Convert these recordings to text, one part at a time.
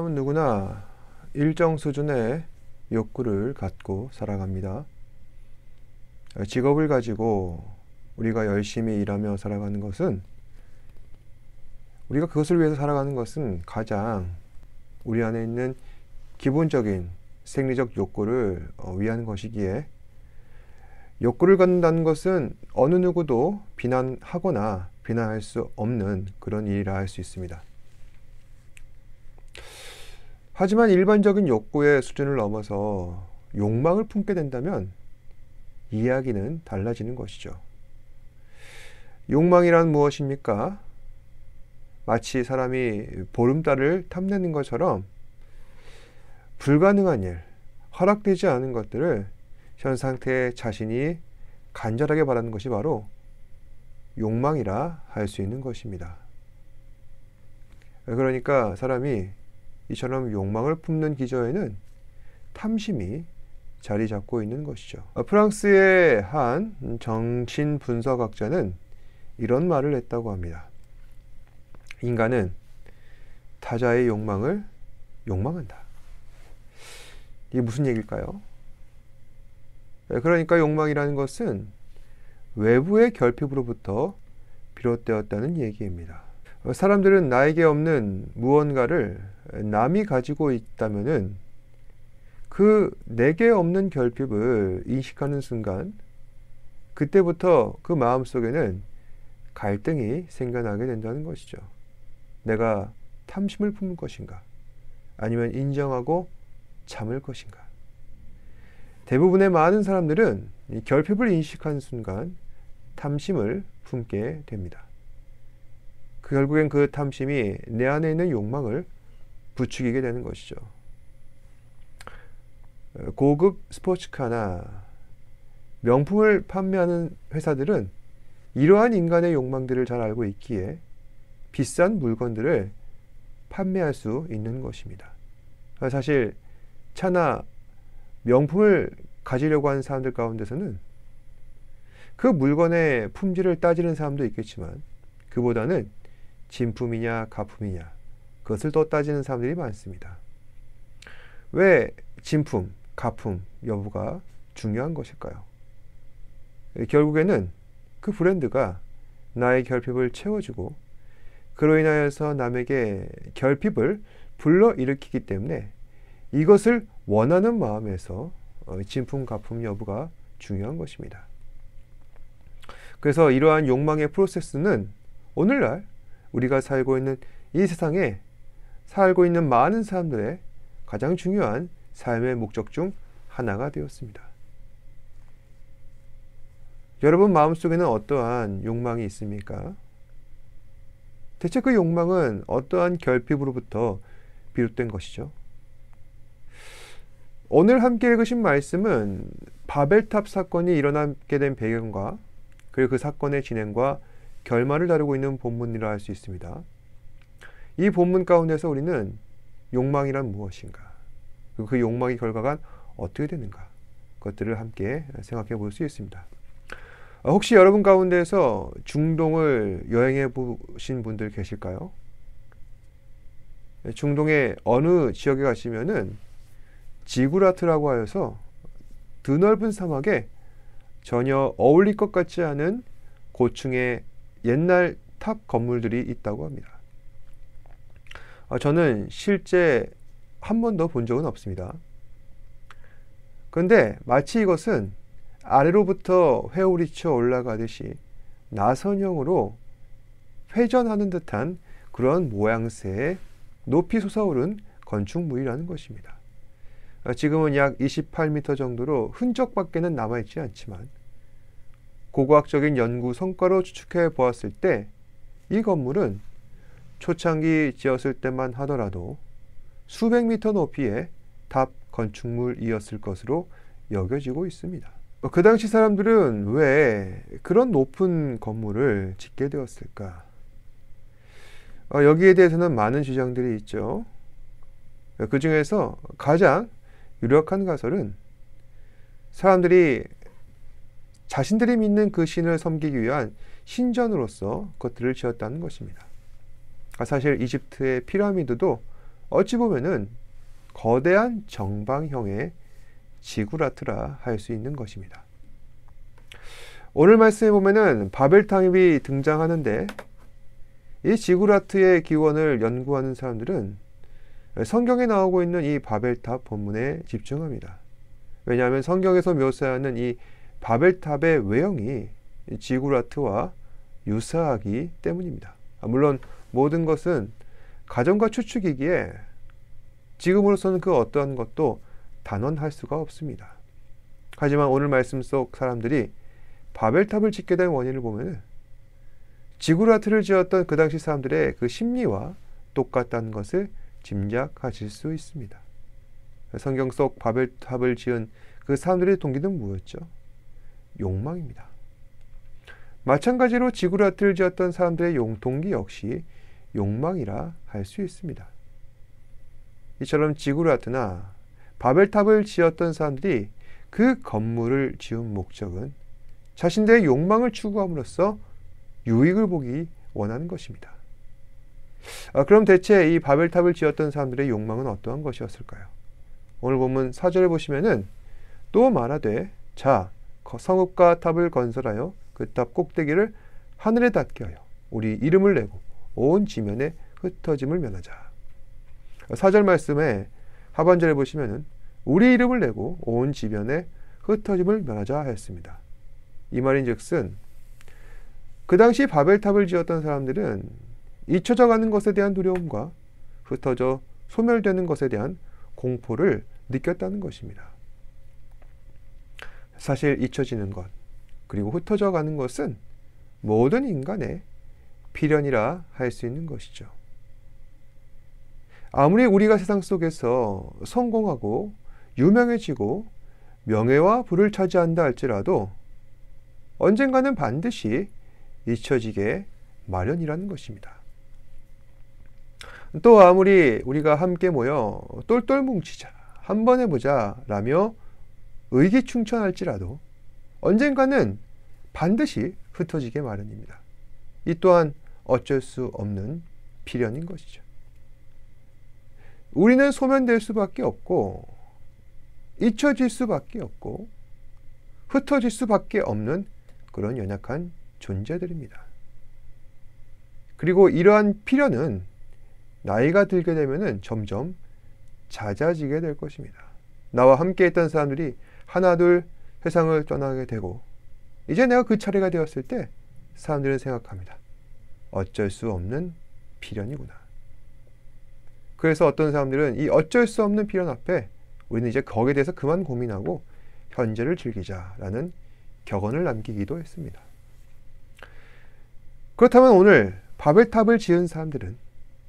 사람은 누구나 일정 수준의 욕구를 갖고 살아갑니다. 직업을 가지고 우리가 열심히 일하며 살아가는 것은, 우리가 그것을 위해서 살아가는 것은 가장 우리 안에 있는 기본적인 생리적 욕구를 위한 것이기에, 욕구를 갖는다는 것은 어느 누구도 비난하거나 비난할 수 없는 그런 일이라 할 수 있습니다. 하지만 일반적인 욕구의 수준을 넘어서 욕망을 품게 된다면 이야기는 달라지는 것이죠. 욕망이란 무엇입니까? 마치 사람이 보름달을 탐내는 것처럼 불가능한 일, 허락되지 않은 것들을 현 상태의 자신이 간절하게 바라는 것이 바로 욕망이라 할 수 있는 것입니다. 그러니까 사람이 이처럼 욕망을 품는 기저에는 탐심이 자리 잡고 있는 것이죠. 프랑스의 한 정신분석학자는 이런 말을 했다고 합니다. 인간은 타자의 욕망을 욕망한다. 이게 무슨 얘기일까요? 그러니까 욕망이라는 것은 외부의 결핍으로부터 비롯되었다는 얘기입니다. 사람들은 나에게 없는 무언가를 남이 가지고 있다면은 그 내게 없는 결핍을 인식하는 순간, 그때부터 그 마음속에는 갈등이 생겨나게 된다는 것이죠. 내가 탐심을 품을 것인가, 아니면 인정하고 참을 것인가. 대부분의 많은 사람들은 이 결핍을 인식하는 순간 탐심을 품게 됩니다. 결국엔 그 탐심이 내 안에 있는 욕망을 부추기게 되는 것이죠. 고급 스포츠카나 명품을 판매하는 회사들은 이러한 인간의 욕망들을 잘 알고 있기에 비싼 물건들을 판매할 수 있는 것입니다. 사실 차나 명품을 가지려고 하는 사람들 가운데서는 그 물건의 품질을 따지는 사람도 있겠지만, 그보다는 진품이냐 가품이냐, 그것을 더 따지는 사람들이 많습니다. 왜 진품, 가품 여부가 중요한 것일까요? 결국에는 그 브랜드가 나의 결핍을 채워주고, 그로 인하여서 남에게 결핍을 불러일으키기 때문에 이것을 원하는 마음에서 진품, 가품 여부가 중요한 것입니다. 그래서 이러한 욕망의 프로세스는 오늘날 우리가 살고 있는 이 세상에 살고 있는 많은 사람들의 가장 중요한 삶의 목적 중 하나가 되었습니다. 여러분 마음속에는 어떠한 욕망이 있습니까? 대체 그 욕망은 어떠한 결핍으로부터 비롯된 것이죠? 오늘 함께 읽으신 말씀은 바벨탑 사건이 일어나게 된 배경과, 그리고 그 사건의 진행과 결말을 다루고 있는 본문이라 할 수 있습니다. 이 본문 가운데서 우리는 욕망이란 무엇인가, 그리고 그 욕망의 결과가 어떻게 되는가, 그것들을 함께 생각해 볼 수 있습니다. 혹시 여러분 가운데서 중동을 여행해 보신 분들 계실까요? 중동의 어느 지역에 가시면은 지구라트라고 하여서 드넓은 사막에 전혀 어울릴 것 같지 않은 고층의 옛날 탑 건물들이 있다고 합니다. 저는 실제 한 번도 본 적은 없습니다. 그런데 마치 이것은 아래로부터 회오리쳐 올라가듯이 나선형으로 회전하는 듯한 그런 모양새의 높이 솟아오른 건축물이라는 것입니다. 지금은 약 28m 정도로 흔적밖에는 남아있지 않지만, 고고학적인 연구 성과로 추측해 보았을 때 이 건물은 초창기 지었을 때만 하더라도 수백 미터 높이의 탑 건축물이었을 것으로 여겨지고 있습니다. 그 당시 사람들은 왜 그런 높은 건물을 짓게 되었을까? 여기에 대해서는 많은 주장들이 있죠. 그 중에서 가장 유력한 가설은 사람들이 자신들이 믿는 그 신을 섬기기 위한 신전으로서 그것들을 지었다는 것입니다. 사실 이집트의 피라미드도 어찌 보면은 거대한 정방형의 지구라트라 할 수 있는 것입니다. 오늘 말씀에 보면은 바벨탑이 등장하는데 이 지구라트의 기원을 연구하는 사람들은 성경에 나오고 있는 이 바벨탑 본문에 집중합니다. 왜냐하면 성경에서 묘사하는 이 바벨탑의 외형이 지구라트와 유사하기 때문입니다. 물론 모든 것은 가정과 추측이기에 지금으로서는 그 어떠한 것도 단언할 수가 없습니다. 하지만 오늘 말씀 속 사람들이 바벨탑을 짓게 된 원인을 보면 지구라트를 지었던 그 당시 사람들의 그 심리와 똑같다는 것을 짐작하실 수 있습니다. 성경 속 바벨탑을 지은 그 사람들의 동기는 뭐였죠? 욕망입니다. 마찬가지로 지구라트를 지었던 사람들의 동기 역시 욕망이라 할 수 있습니다. 이처럼 지구라트나 바벨탑을 지었던 사람들이 그 건물을 지은 목적은 자신들의 욕망을 추구함으로써 유익을 보기 원하는 것입니다. 그럼 대체 이 바벨탑을 지었던 사람들의 욕망은 어떠한 것이었을까요? 오늘 본문 4절에 보시면은 또 말하되 자 성읍과 탑을 건설하여 그 탑 꼭대기를 하늘에 닿게 하여 우리 이름을 내고 온 지면에 흩어짐을 면하자. 4절 말씀에 하반절에 보시면은 우리 이름을 내고 온 지면에 흩어짐을 면하자 했습니다. 이 말인즉슨 그 당시 바벨탑을 지었던 사람들은 잊혀져 가는 것에 대한 두려움과 흩어져 소멸되는 것에 대한 공포를 느꼈다는 것입니다. 사실 잊혀지는 것 그리고 흩어져 가는 것은 모든 인간의 필연이라 할 수 있는 것이죠. 아무리 우리가 세상 속에서 성공하고 유명해지고 명예와 부를 차지한다 할지라도 언젠가는 반드시 잊혀지게 마련이라는 것입니다. 또 아무리 우리가 함께 모여 똘똘 뭉치자, 한번 해보자 라며 의기충천할지라도 언젠가는 반드시 흩어지게 마련입니다. 이 또한 어쩔 수 없는 필연인 것이죠. 우리는 소멸될 수밖에 없고 잊혀질 수밖에 없고 흩어질 수밖에 없는 그런 연약한 존재들입니다. 그리고 이러한 필연은 나이가 들게 되면 점점 잦아지게 될 것입니다. 나와 함께 했던 사람들이 하나둘 세상을 떠나게 되고 이제 내가 그 차례가 되었을 때 사람들은 생각합니다. 어쩔 수 없는 필연이구나. 그래서 어떤 사람들은 이 어쩔 수 없는 필연 앞에 우리는 이제 거기에 대해서 그만 고민하고 현재를 즐기자라는 격언을 남기기도 했습니다. 그렇다면 오늘 바벨탑을 지은 사람들은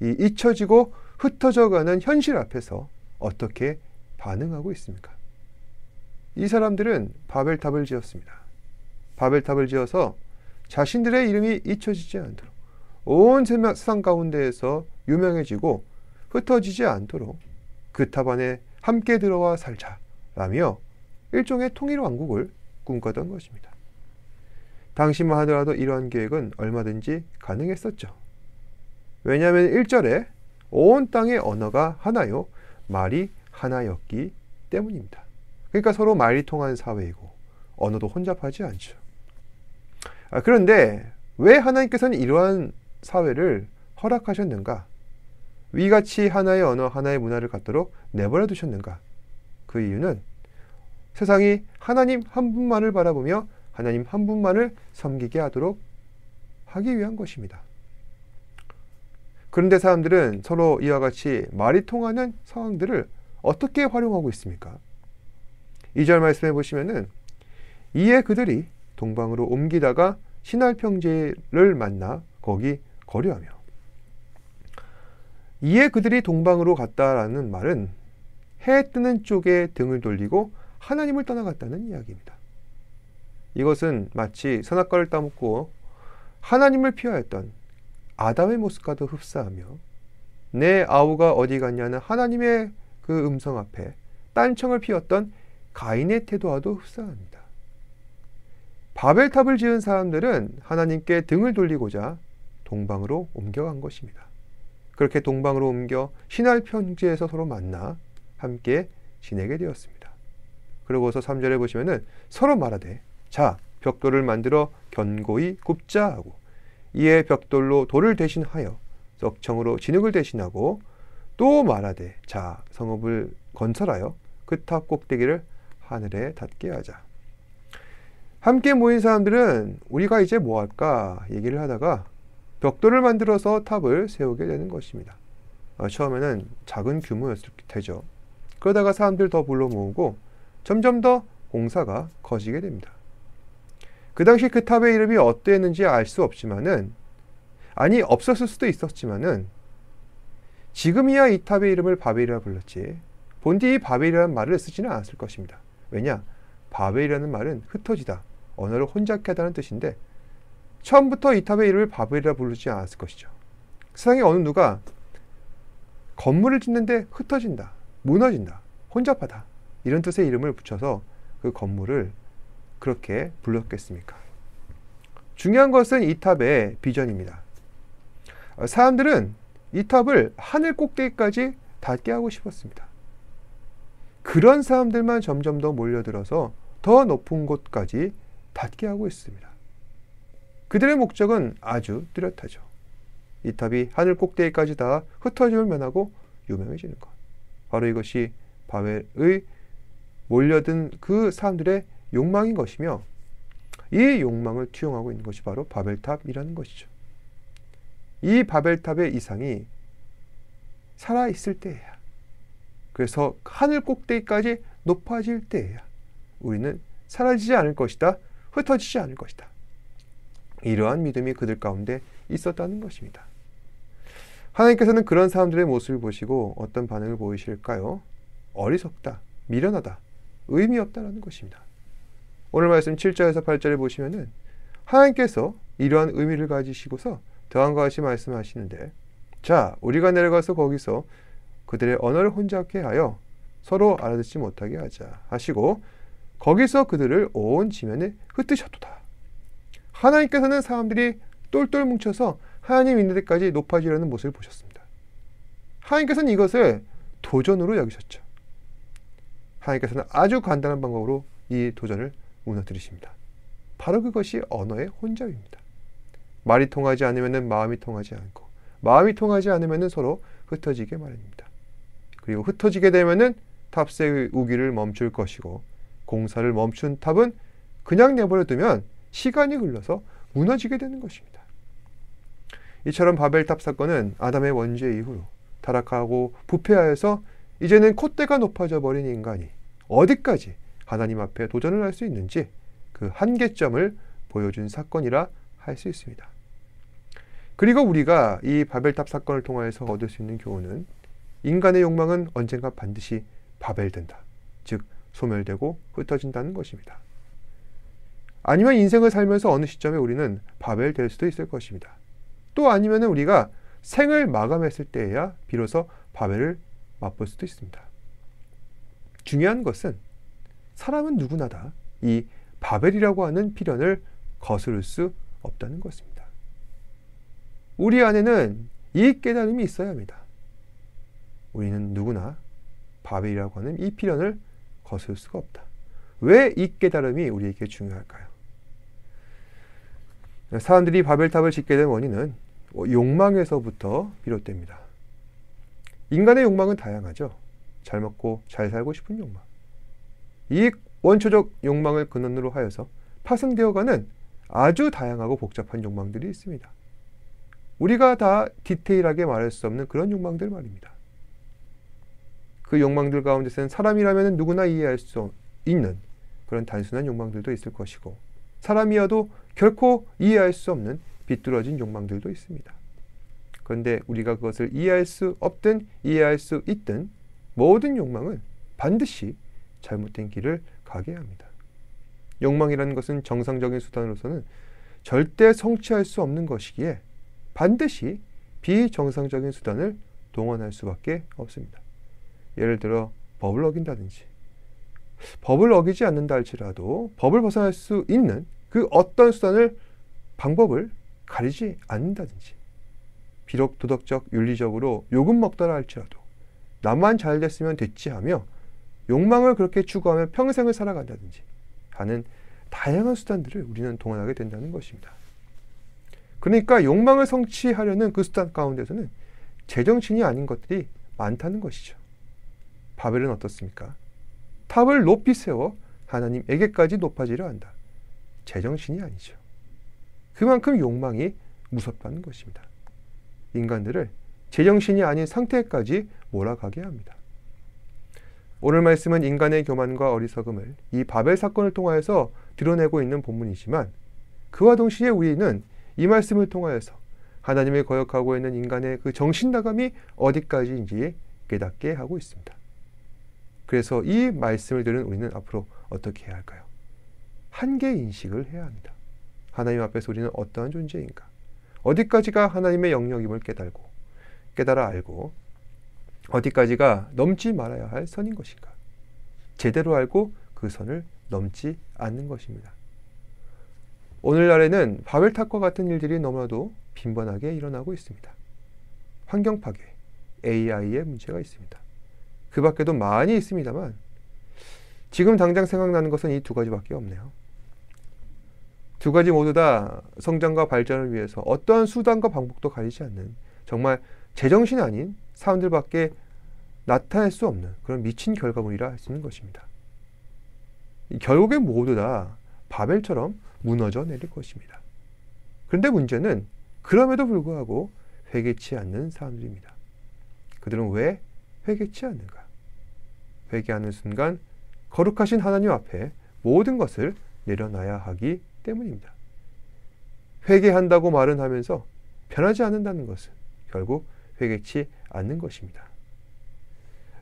이 잊혀지고 흩어져가는 현실 앞에서 어떻게 반응하고 있습니까? 이 사람들은 바벨탑을 지었습니다. 바벨탑을 지어서 자신들의 이름이 잊혀지지 않도록 온 세상 가운데에서 유명해지고 흩어지지 않도록 그 탑 안에 함께 들어와 살자라며 일종의 통일왕국을 꿈꿨던 것입니다. 당시만 하더라도 이러한 계획은 얼마든지 가능했었죠. 왜냐하면 1절에 온 땅의 언어가 하나요 말이 하나였기 때문입니다. 그러니까 서로 말이 통하는 사회이고 언어도 혼잡하지 않죠. 그런데 왜 하나님께서는 이러한 사회를 허락하셨는가? 위같이 하나의 언어, 하나의 문화를 갖도록 내버려 두셨는가? 그 이유는 세상이 하나님 한 분만을 바라보며 하나님 한 분만을 섬기게 하도록 하기 위한 것입니다. 그런데 사람들은 서로 이와 같이 말이 통하는 상황들을 어떻게 활용하고 있습니까? 2절 말씀해 보시면은 이에 그들이 동방으로 옮기다가 신할 평지를 만나 거기 거류하며, 이에 그들이 동방으로 갔다라는 말은 해 뜨는 쪽에 등을 돌리고 하나님을 떠나갔다는 이야기입니다. 이것은 마치 선악과를 따먹고 하나님을 피하였던 아담의 모습과도 흡사하며 내 아우가 어디 갔냐는 하나님의 그 음성 앞에 딴청을 피웠던 가인의 태도와도 흡사합니다. 바벨탑을 지은 사람들은 하나님께 등을 돌리고자 동방으로 옮겨간 것입니다. 그렇게 동방으로 옮겨 신할 평지에서 서로 만나 함께 지내게 되었습니다. 그러고서 3절에 보시면은 서로 말하되 자 벽돌을 만들어 견고히 굽자 하고 이에 벽돌로 돌을 대신하여 석청으로 진흙을 대신하고 또 말하되 자 성읍을 건설하여 그 탑 꼭대기를 하늘에 닿게 하자. 함께 모인 사람들은 우리가 이제 뭐 할까 얘기를 하다가 벽돌을 만들어서 탑을 세우게 되는 것입니다. 처음에는 작은 규모였을 테죠. 그러다가 사람들 더 불러 모으고 점점 더 공사가 커지게 됩니다. 그 당시 그 탑의 이름이 어땠는지 알 수 없지만은 아니 없었을 수도 있었지만은 지금이야 이 탑의 이름을 바벨이라 불렀지 본디 이 바벨이라는 말을 쓰지는 않았을 것입니다. 왜냐? 바벨이라는 말은 흩어지다, 언어를 혼잡게 하다는 뜻인데 처음부터 이 탑의 이름을 바벨이라 부르지 않았을 것이죠. 세상에 어느 누가 건물을 짓는데 흩어진다, 무너진다, 혼잡하다 이런 뜻의 이름을 붙여서 그 건물을 그렇게 불렀겠습니까? 중요한 것은 이 탑의 비전입니다. 사람들은 이 탑을 하늘 꼭대기까지 닿게 하고 싶었습니다. 그런 사람들만 점점 더 몰려들어서 더 높은 곳까지 닿게 하고 있습니다. 그들의 목적은 아주 뚜렷하죠. 이 탑이 하늘 꼭대기까지 다 흩어짐을 면하고 유명해지는 것. 바로 이것이 바벨의 몰려든 그 사람들의 욕망인 것이며 이 욕망을 투영하고 있는 것이 바로 바벨탑이라는 것이죠. 이 바벨탑의 이상이 살아있을 때에야, 그래서 하늘 꼭대기까지 높아질 때에야 우리는 사라지지 않을 것이다, 흩어지지 않을 것이다. 이러한 믿음이 그들 가운데 있었다는 것입니다. 하나님께서는 그런 사람들의 모습을 보시고 어떤 반응을 보이실까요? 어리석다, 미련하다, 의미 없다라는 것입니다. 오늘 말씀 7절에서 8절에 보시면은 하나님께서 이러한 의미를 가지시고서 다음과 같이 말씀하시는데 자 우리가 내려가서 거기서 그들의 언어를 혼잡게 하여 서로 알아듣지 못하게 하자 하시고 거기서 그들을 온 지면에 흩으셨도다. 하나님께서는 사람들이 똘똘 뭉쳐서 하나님 있는 데까지 높아지려는 모습을 보셨습니다. 하나님께서는 이것을 도전으로 여기셨죠. 하나님께서는 아주 간단한 방법으로 이 도전을 무너뜨리십니다. 바로 그것이 언어의 혼잡입니다. 말이 통하지 않으면 마음이 통하지 않고 마음이 통하지 않으면 서로 흩어지게 마련입니다. 그리고 흩어지게 되면 탑의 우기를 멈출 것이고 공사를 멈춘 탑은 그냥 내버려 두면 시간이 흘러서 무너지게 되는 것입니다. 이처럼 바벨탑 사건은 아담의 원죄 이후로 타락하고 부패하여서 이제는 콧대가 높아져 버린 인간이 어디까지 하나님 앞에 도전을 할 수 있는지 그 한계점을 보여준 사건이라 할 수 있습니다. 그리고 우리가 이 바벨탑 사건을 통하여서 얻을 수 있는 교훈은 인간의 욕망은 언젠가 반드시 바벨된다. 즉 소멸되고 흩어진다는 것입니다. 아니면 인생을 살면서 어느 시점에 우리는 바벨될 수도 있을 것입니다. 또 아니면 우리가 생을 마감했을 때에야 비로소 바벨을 맛볼 수도 있습니다. 중요한 것은 사람은 누구나 다 이 바벨이라고 하는 비련을 거스를 수 없다는 것입니다. 우리 안에는 이 깨달음이 있어야 합니다. 우리는 누구나 바벨이라고 하는 이 비련을 거스를 수가 없다. 왜 이 깨달음이 우리에게 중요할까요? 사람들이 바벨탑을 짓게 된 원인은 욕망에서부터 비롯됩니다. 인간의 욕망은 다양하죠. 잘 먹고 잘 살고 싶은 욕망. 이 원초적 욕망을 근원으로 하여서 파생되어가는 아주 다양하고 복잡한 욕망들이 있습니다. 우리가 다 디테일하게 말할 수 없는 그런 욕망들 말입니다. 그 욕망들 가운데서는 사람이라면 누구나 이해할 수 있는 그런 단순한 욕망들도 있을 것이고 사람이어도 결코 이해할 수 없는 비뚤어진 욕망들도 있습니다. 그런데 우리가 그것을 이해할 수 없든 이해할 수 있든 모든 욕망은 반드시 잘못된 길을 가게 합니다. 욕망이라는 것은 정상적인 수단으로서는 절대 성취할 수 없는 것이기에 반드시 비정상적인 수단을 동원할 수밖에 없습니다. 예를 들어 법을 어긴다든지 법을 어기지 않는다 할지라도 법을 벗어날 수 있는 그 어떤 수단을 방법을 가리지 않는다든지 비록 도덕적, 윤리적으로 욕은 먹더라 할지라도 나만 잘 됐으면 됐지 하며 욕망을 그렇게 추구하며 평생을 살아간다든지 하는 다양한 수단들을 우리는 동원하게 된다는 것입니다. 그러니까 욕망을 성취하려는 그 수단 가운데서는 제정신이 아닌 것들이 많다는 것이죠. 바벨은 어떻습니까? 탑을 높이 세워 하나님에게까지 높아지려 한다. 제정신이 아니죠. 그만큼 욕망이 무섭다는 것입니다. 인간들을 제정신이 아닌 상태까지 몰아가게 합니다. 오늘 말씀은 인간의 교만과 어리석음을 이 바벨 사건을 통하여서 드러내고 있는 본문이지만 그와 동시에 우리는 이 말씀을 통하여서 하나님을 거역하고 있는 인간의 그 정신나감이 어디까지인지 깨닫게 하고 있습니다. 그래서 이 말씀을 들은 우리는 앞으로 어떻게 해야 할까요? 한계 인식을 해야 합니다. 하나님 앞에서 우리는 어떠한 존재인가? 어디까지가 하나님의 영역임을 깨달아 알고 어디까지가 넘지 말아야 할 선인 것인가? 제대로 알고 그 선을 넘지 않는 것입니다. 오늘날에는 바벨탑과 같은 일들이 너무나도 빈번하게 일어나고 있습니다. 환경 파괴, AI의 문제가 있습니다. 그 밖에도 많이 있습니다만 지금 당장 생각나는 것은 이 두 가지밖에 없네요. 두 가지 모두 다 성장과 발전을 위해서 어떠한 수단과 방법도 가리지 않는 정말 제정신 아닌 사람들밖에 나타낼 수 없는 그런 미친 결과물이라 할 수 있는 것입니다. 결국에 모두 다 바벨처럼 무너져 내릴 것입니다. 그런데 문제는 그럼에도 불구하고 회개치 않는 사람들입니다. 그들은 왜 회개치 않는가? 회개하는 순간 거룩하신 하나님 앞에 모든 것을 내려놔야 하기 때문입니다. 회개한다고 말은 하면서 변하지 않는다는 것은 결국 회개치 않는 것입니다.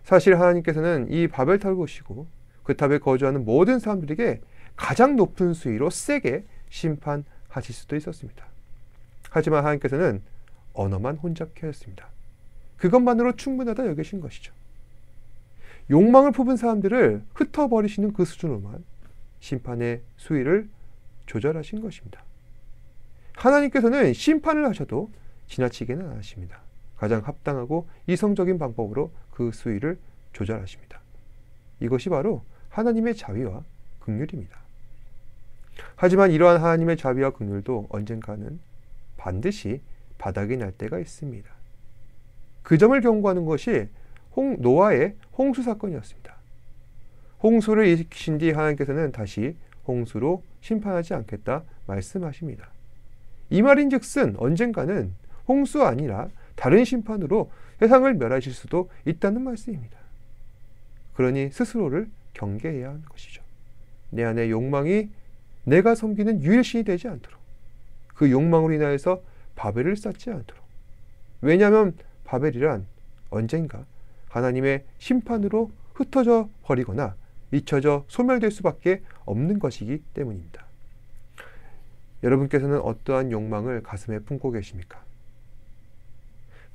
사실 하나님께서는 이 바벨탑을 보시고 그 탑에 거주하는 모든 사람들에게 가장 높은 수위로 세게 심판하실 수도 있었습니다. 하지만 하나님께서는 언어만 혼잡케 하였습니다. 그것만으로 충분하다 여기신 것이죠. 욕망을 품은 사람들을 흩어버리시는 그 수준으로만 심판의 수위를 조절하신 것입니다. 하나님께서는 심판을 하셔도 지나치게는 안 하십니다. 가장 합당하고 이성적인 방법으로 그 수위를 조절하십니다. 이것이 바로 하나님의 자비와 긍휼입니다. 하지만 이러한 하나님의 자비와 긍휼도 언젠가는 반드시 바닥이 날 때가 있습니다. 그 점을 경고하는 것이 노아의 홍수 사건이었습니다. 홍수를 일으키신 뒤 하나님께서는 다시 홍수로 심판하지 않겠다 말씀하십니다. 이 말인즉슨 언젠가는 홍수가 아니라 다른 심판으로 세상을 멸하실 수도 있다는 말씀입니다. 그러니 스스로를 경계해야 하는 것이죠. 내 안의 욕망이 내가 섬기는 유일신이 되지 않도록, 그 욕망으로 인하여서 바벨을 쌓지 않도록. 왜냐하면 바벨이란 언젠가 하나님의 심판으로 흩어져 버리거나 잊혀져 소멸될 수밖에 없는 것이기 때문입니다. 여러분께서는 어떠한 욕망을 가슴에 품고 계십니까?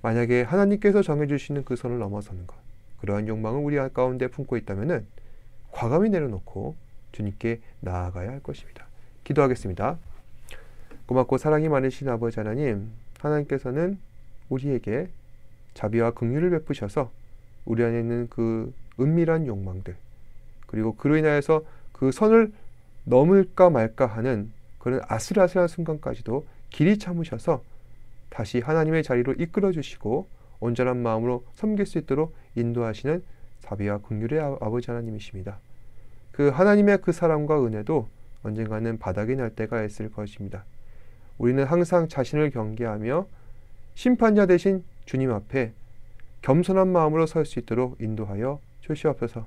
만약에 하나님께서 정해주시는 그 선을 넘어서는 것, 그러한 욕망을 우리 가운데 품고 있다면 과감히 내려놓고 주님께 나아가야 할 것입니다. 기도하겠습니다. 고맙고 사랑이 많으신 아버지 하나님, 하나님께서는 우리에게 자비와 긍휼을 베푸셔서 우리 안에 있는 그 은밀한 욕망들, 그리고 그로 인하여서 그 선을 넘을까 말까 하는 그런 아슬아슬한 순간까지도 길이 참으셔서 다시 하나님의 자리로 이끌어 주시고 온전한 마음으로 섬길 수 있도록 인도하시는 자비와 긍휼의 아버지 하나님이십니다. 그 하나님의 그 사랑과 은혜도 언젠가는 바닥이 날 때가 있을 것입니다. 우리는 항상 자신을 경계하며 심판자 되신 주님 앞에 겸손한 마음으로 설 수 있도록 인도하여 주시옵소서.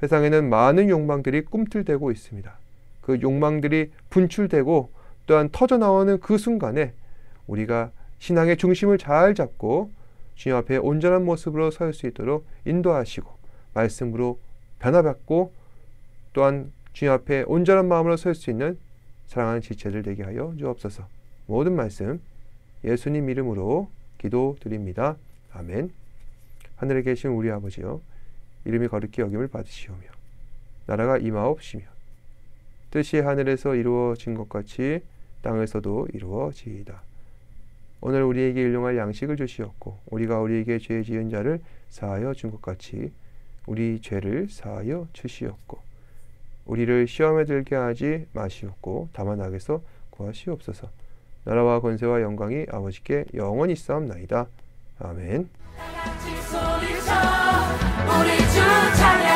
세상에는 많은 욕망들이 꿈틀대고 있습니다. 그 욕망들이 분출되고 또한 터져나오는 그 순간에 우리가 신앙의 중심을 잘 잡고 주님 앞에 온전한 모습으로 설 수 있도록 인도하시고 말씀으로 변화받고 또한 주님 앞에 온전한 마음으로 설 수 있는 사랑하는 지체들 되게 하여 주옵소서. 모든 말씀 예수님 이름으로 기도드립니다. 아멘. 하늘에 계신 우리 아버지여, 이름이 거룩히 여김을 받으시오며 나라가 임하옵시며 뜻이 하늘에서 이루어진 것 같이 땅에서도 이루어지이다. 오늘 우리에게 일용할 양식을 주시옵고 우리가 우리에게 죄 지은 자를 사하여 준 것 같이 우리 죄를 사하여 주시옵고 우리를 시험에 들게 하지 마시옵고 다만 악에서 구하시옵소서. 나라와 권세와 영광이 아버지께 영원히 있사옵나이다. 아멘. 우리 주 찬양